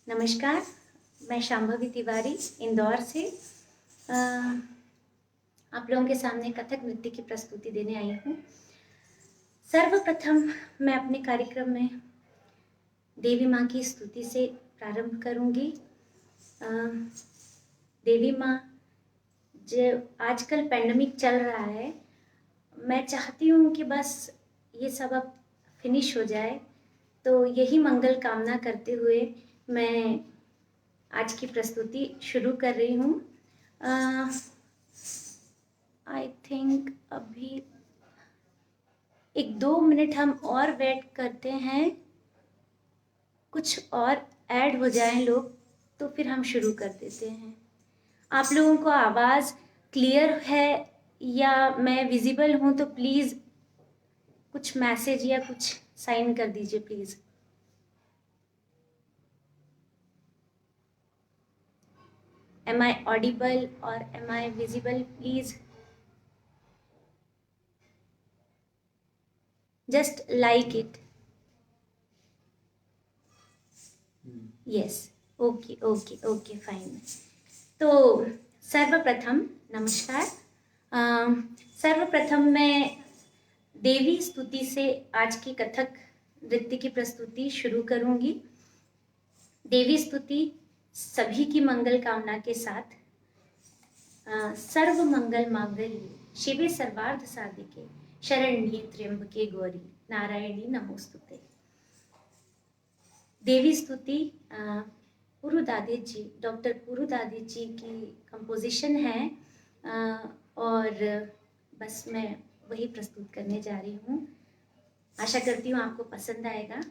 नमस्कार, मैं शांभवी तिवारी इंदौर से आप लोगों के सामने कथक नृत्य की प्रस्तुति देने आई हूँ। सर्वप्रथम मैं अपने कार्यक्रम में देवी माँ की स्तुति से प्रारंभ करूँगी। देवी माँ, जो आजकल पैंडेमिक चल रहा है, मैं चाहती हूँ कि बस ये सब अब फिनिश हो जाए, तो यही मंगल कामना करते हुए मैं आज की प्रस्तुति शुरू कर रही हूँ। आई थिंक अभी 1-2 मिनट हम और वेट करते हैं, कुछ और ऐड हो जाएं लोग तो फिर हम शुरू कर देते हैं। आप लोगों को आवाज़ क्लियर है या मैं विजिबल हूँ तो प्लीज़ कुछ मैसेज या कुछ साइन कर दीजिए please. Am I audible or am I visible? Please just like it. Yes. Okay, fine. तो सर्वप्रथम नमस्कार। सर्वप्रथम मैं देवी स्तुति से आज की कथक नृत्य की प्रस्तुति शुरू करूंगी। देवी स्तुति सभी की मंगल कामना के साथ। सर्व मंगल मांगल्ये शिवे सर्वार्थ साधिके शरण्ये त्र्यंबके गौरी नारायणी नमोस्तुते। देवी स्तुति पुरुदादित जी, डॉक्टर पुरुदादित जी की कंपोजिशन है और बस मैं वही प्रस्तुत करने जा रही हूँ। आशा करती हूँ आपको पसंद आएगा।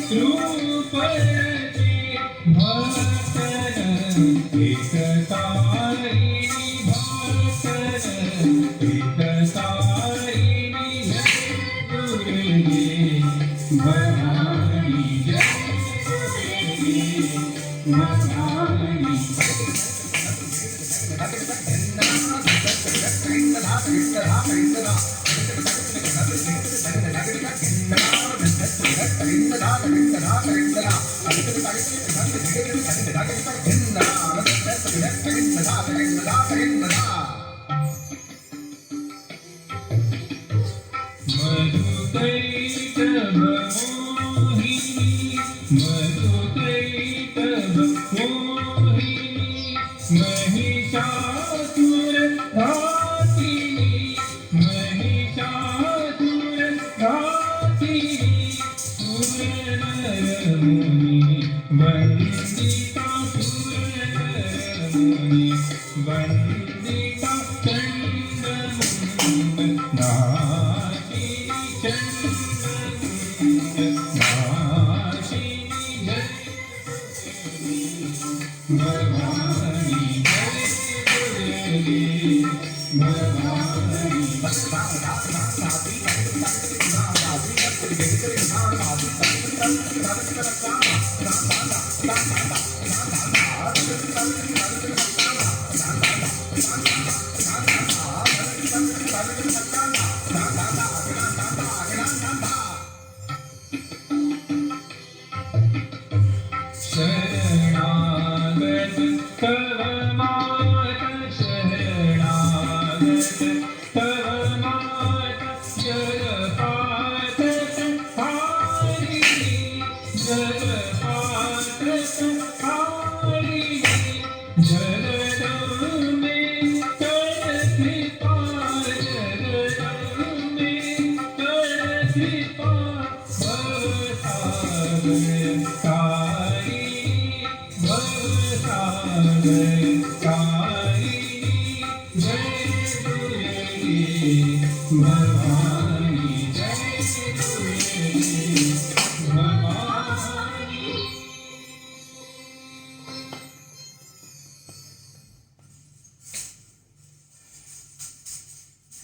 Super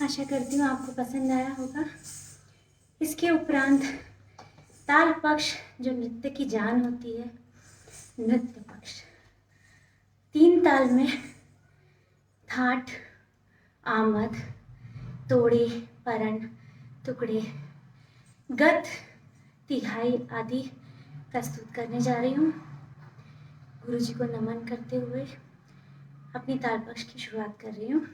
आशा करती हूँ आपको पसंद आया होगा। इसके उपरांत ताल पक्ष जो नृत्य की जान होती है, नृत्य पक्ष 3 ताल में थाट, आमद, तोड़े, परण, टुकड़े, गत, तिहाई आदि प्रस्तुत करने जा रही हूँ। गुरु जी को नमन करते हुए अपनी ताल पक्ष की शुरुआत कर रही हूँ।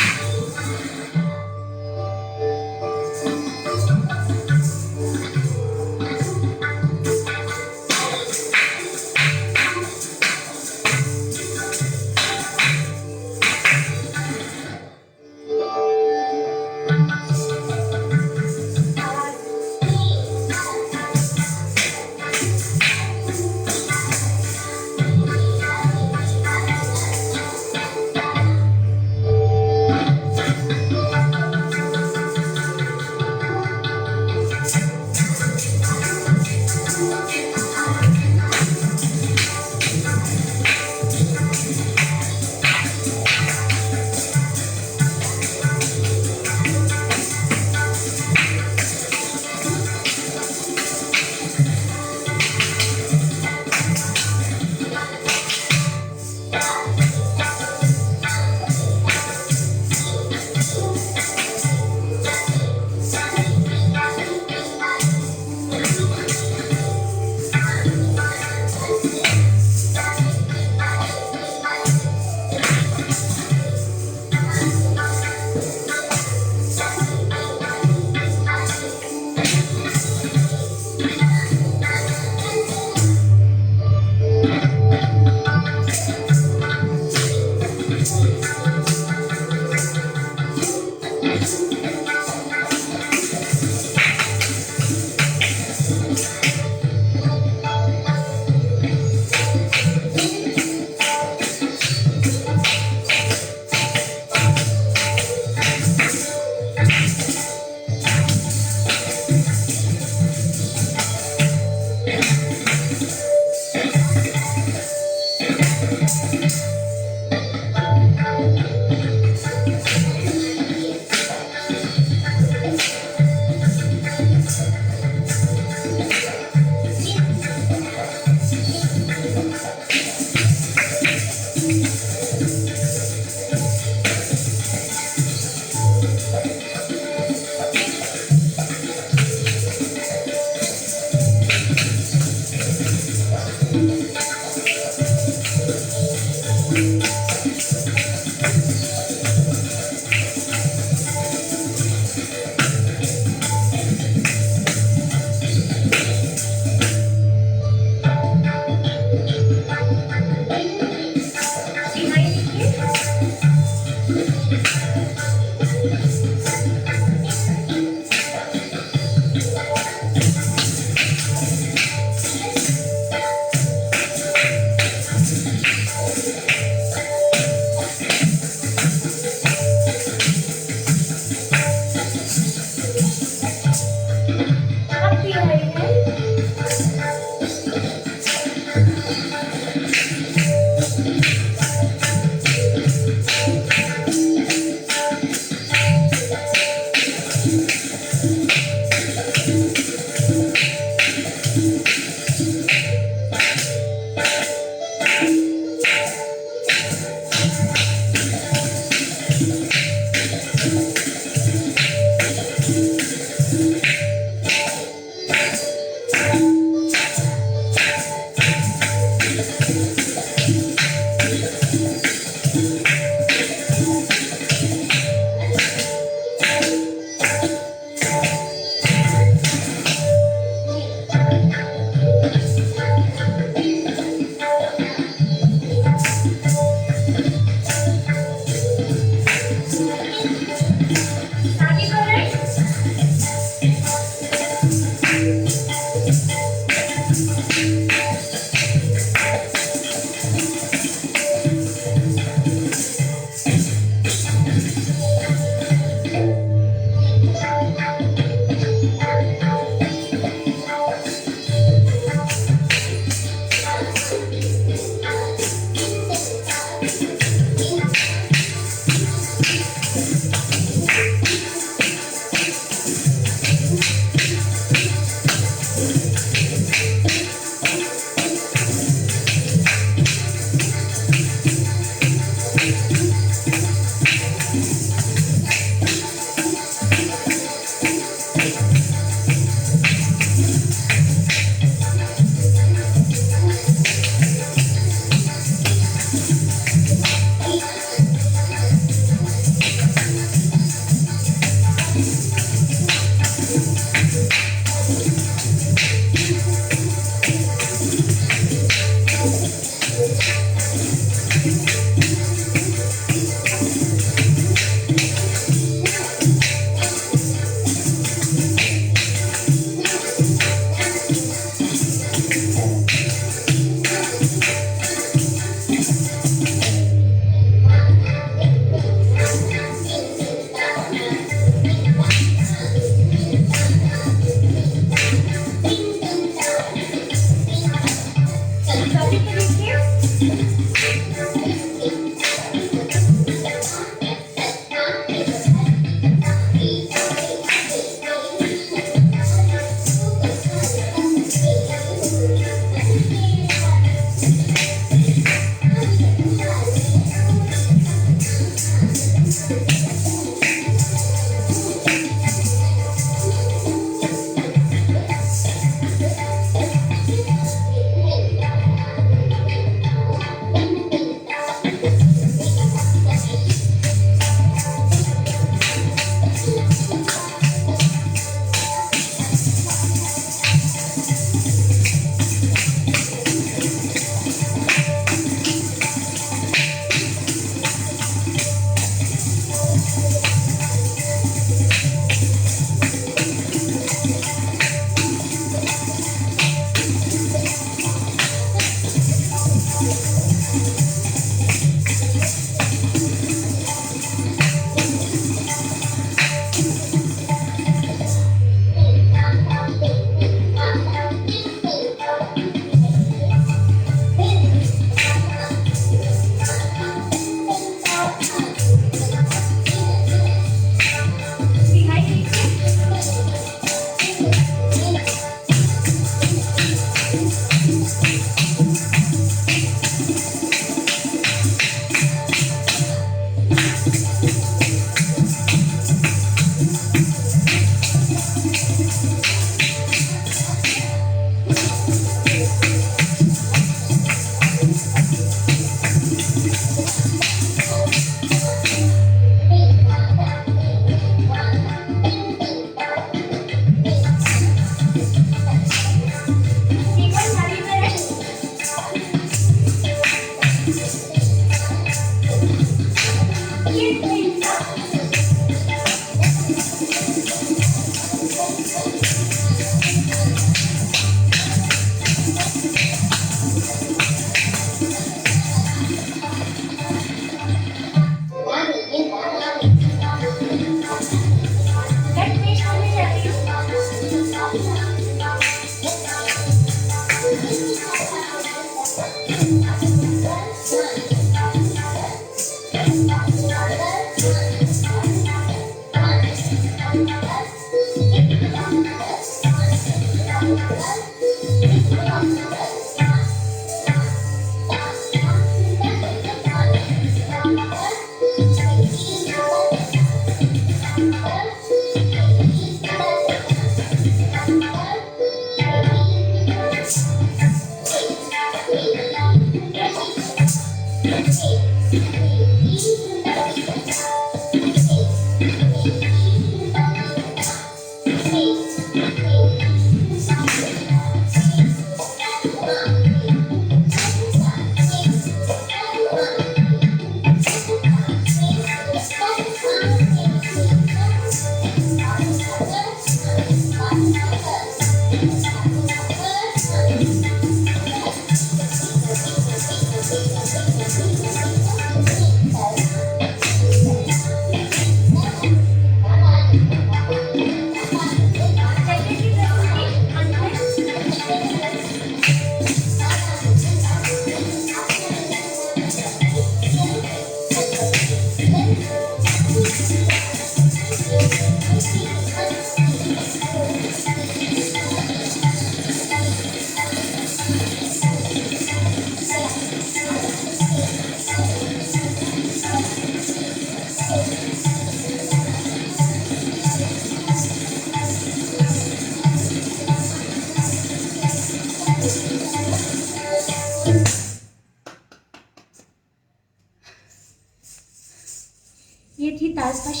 ये थी ताजपश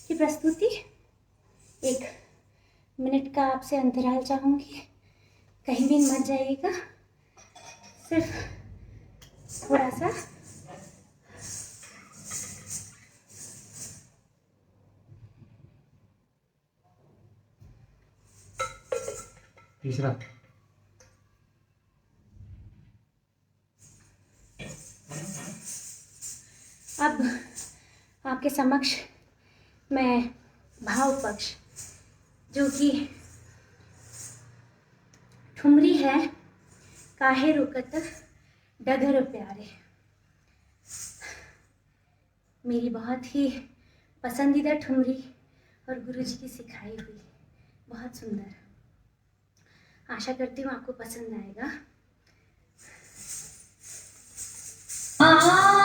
की प्रस्तुति। 1 मिनट का आपसे अंतराल चाहूँगी, कहीं भी मत जाइएगा, सिर्फ थोड़ा सा तीसरा। अब आपके समक्ष मैं भाव पक्ष जो कि ठुमरी है, काहे रुकत डगर प्यारे, मेरी बहुत ही पसंदीदा ठुमरी और गुरुजी की सिखाई हुई, बहुत सुंदर। आशा करती हूँ आपको पसंद आएगा। झगड़ा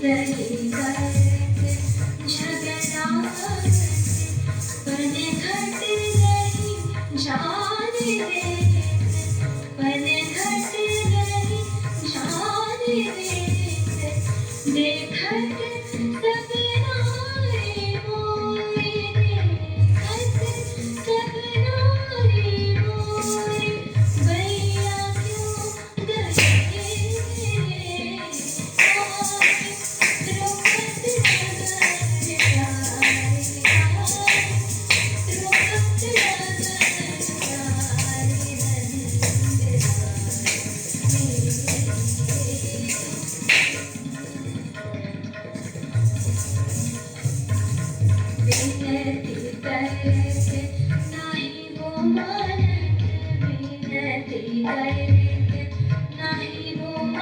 रही करके झगड़ा पन घट रही जान रे पन घट रही जान रे देखत सपना रे मोरे देखत सपना रे मोरे भैया क्यों गए रे रोकत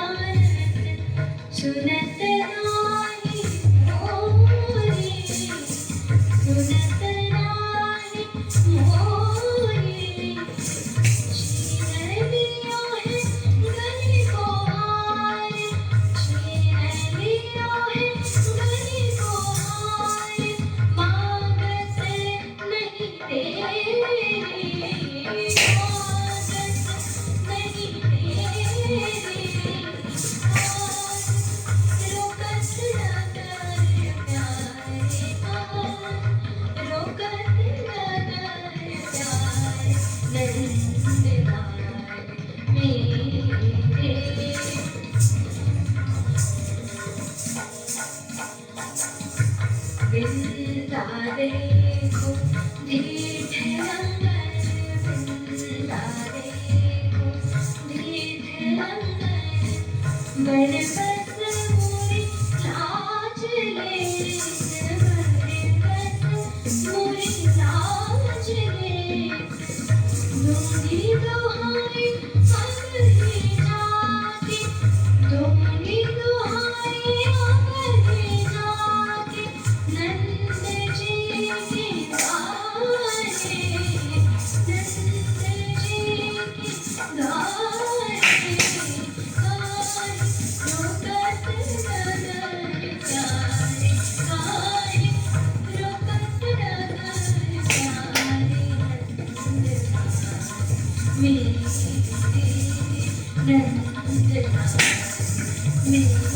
नगर सुनत नाही मोरे सुनत नाही मोरे छीन लिया है गली को हार छीन लिया है गली को हार मांगत नहीं तेरी मांगत नहीं तेरी रोकत नगर प्यारे रोकत नगर प्यारे नंदलाल मेरे वृंदा देखो ढीठ लंगर वृंदा देखो ढीठ लंगर बर बस मुरी लाज ले बर बस मुरी लाज ले दूंगी दुहाई अब ही जाके दूंगी दुहाई अब ही जाके नंद जी के द्वारे नंद जी के द्वारे रोकत नगर प्यारे रोकत नगर प्यारे मेरे नंदलाल मेरे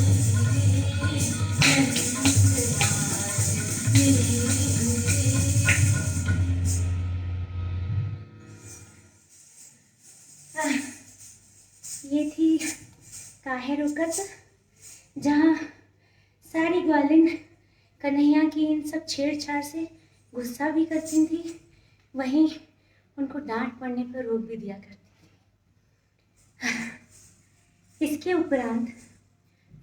ये थी काहे रुकत, जहाँ सारी ग्वालिन कन्हैया की इन सब छेड़छाड़ से गुस्सा भी करती थी, वहीं उनको डांट पड़ने पर रोक भी दिया करती थी। इसके उपरांत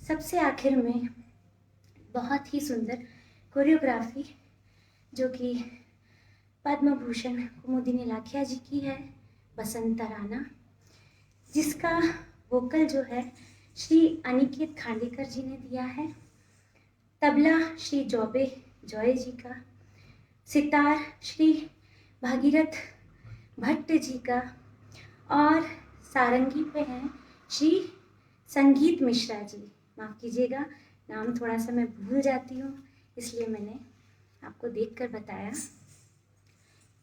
सबसे आखिर में बहुत ही सुंदर कोरियोग्राफी जो कि पद्म भूषण कुमुदिनी लाखिया जी की है, बसंत तराना, जिसका वोकल जो है श्री अनिकेत खांडेकर जी ने दिया है, तबला श्री जॉबे जॉय जी का, सितार श्री भागीरथ भट्ट जी का, और सारंगी पे हैं श्री संगीत मिश्रा जी। माफ़ कीजिएगा, नाम थोड़ा सा मैं भूल जाती हूँ, इसलिए मैंने आपको देखकर बताया।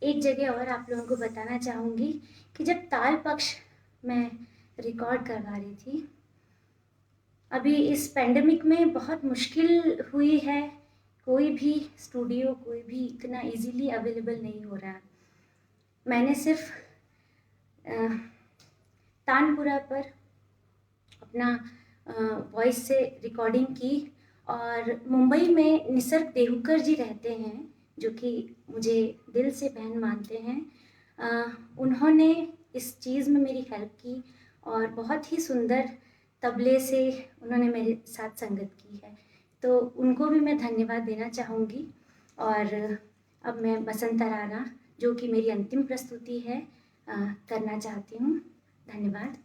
एक जगह और आप लोगों को बताना चाहूँगी कि जब ताल पक्ष मैं रिकॉर्ड करवा रही थी, अभी इस पेंडेमिक में बहुत मुश्किल हुई है, कोई भी स्टूडियो कोई भी इतना इजीली अवेलेबल नहीं हो रहा। मैंने सिर्फ तानपुरा पर अपना वॉइस से रिकॉर्डिंग की, और मुंबई में निसर्ग देहुकर जी रहते हैं जो कि मुझे दिल से बहन मानते हैं। उन्होंने इस चीज़ में मेरी हेल्प की और बहुत ही सुंदर तबले से उन्होंने मेरे साथ संगत की है, तो उनको भी मैं धन्यवाद देना चाहूँगी। और अब मैं बसंत तराना जो कि मेरी अंतिम प्रस्तुति है करना चाहती हूँ। धन्यवाद।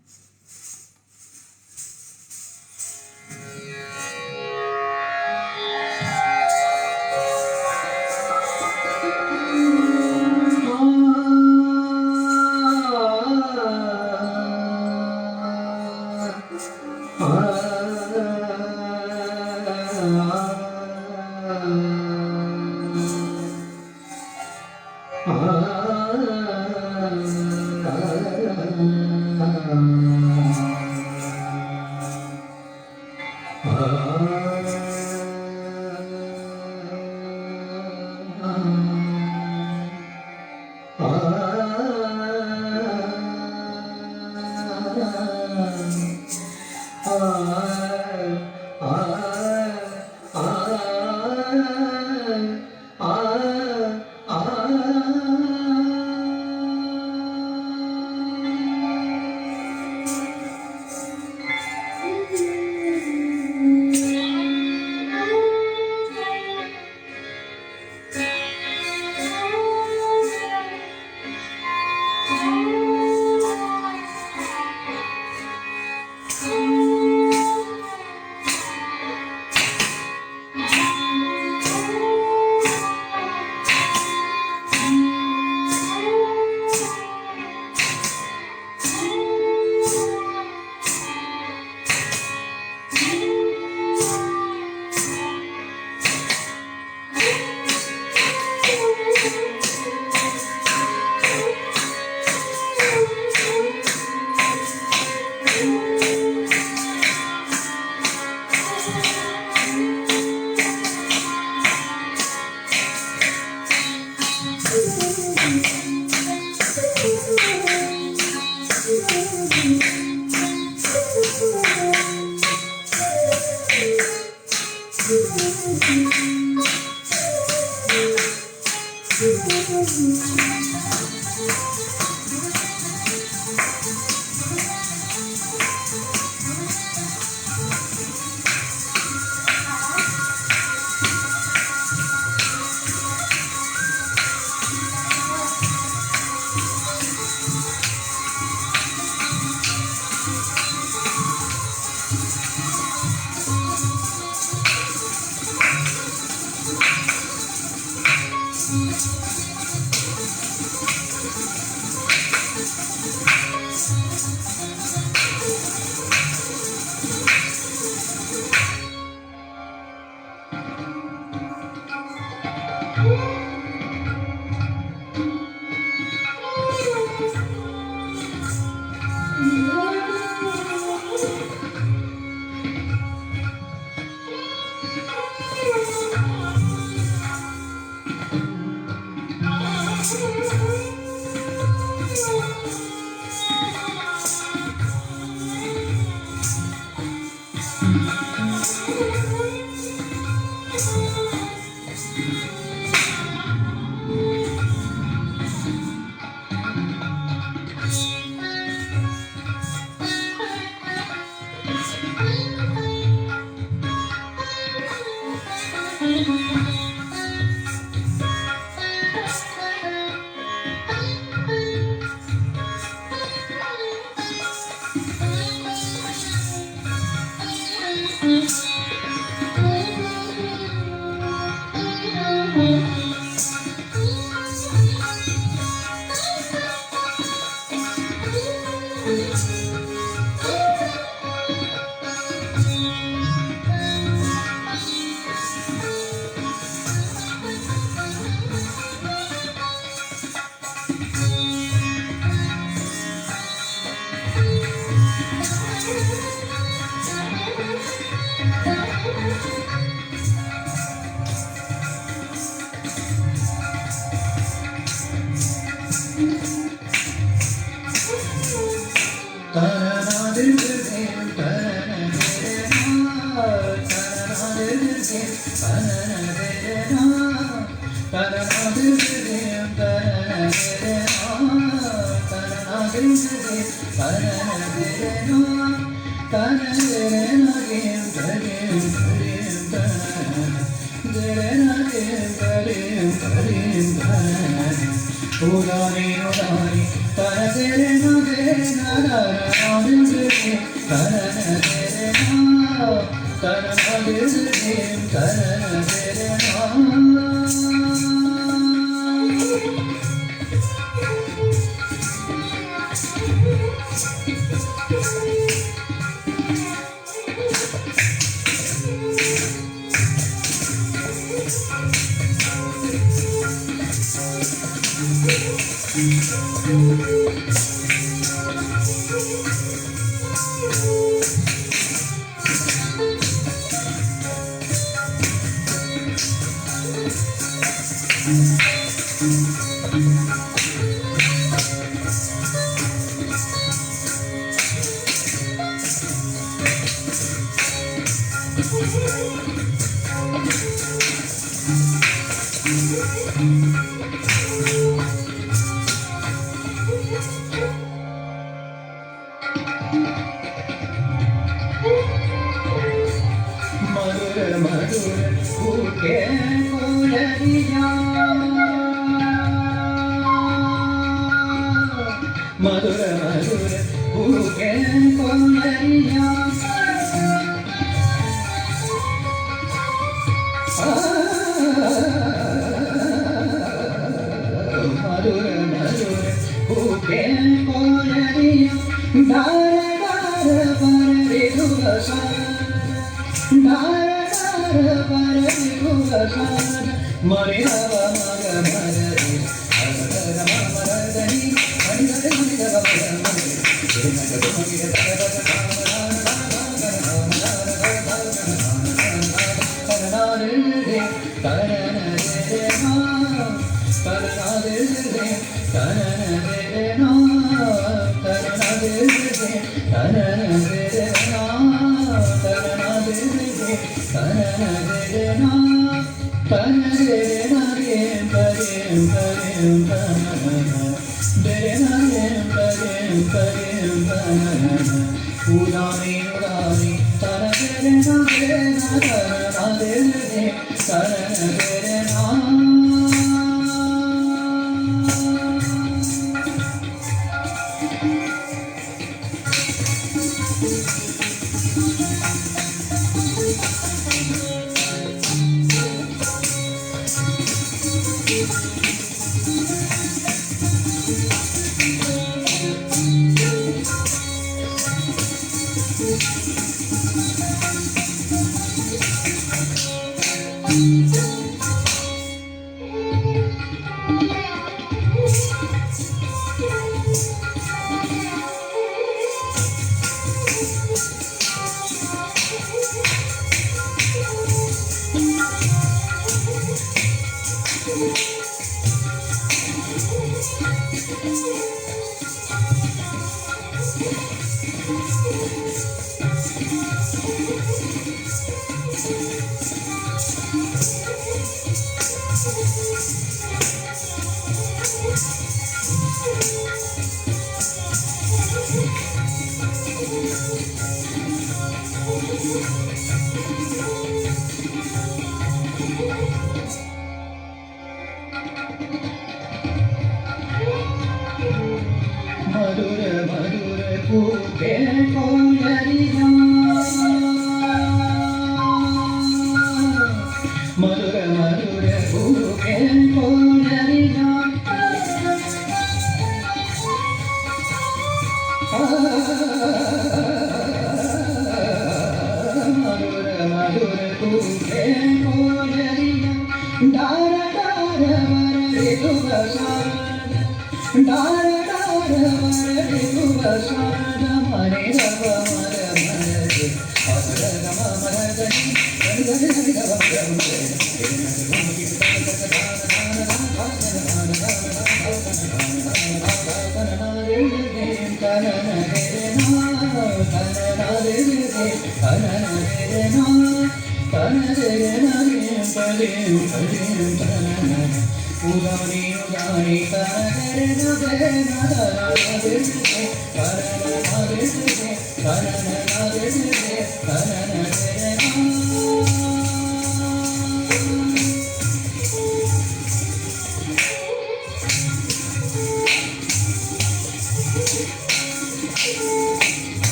Thank you.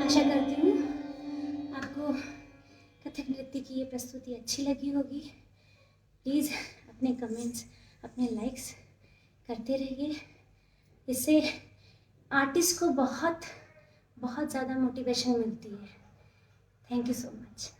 आशा करती हूँ आपको कथक नृत्य की ये प्रस्तुति अच्छी लगी होगी। प्लीज़ अपने कमेंट्स, अपने लाइक्स करते रहिए। इससे आर्टिस्ट को बहुत बहुत ज़्यादा मोटिवेशन मिलती है। Thank you so much.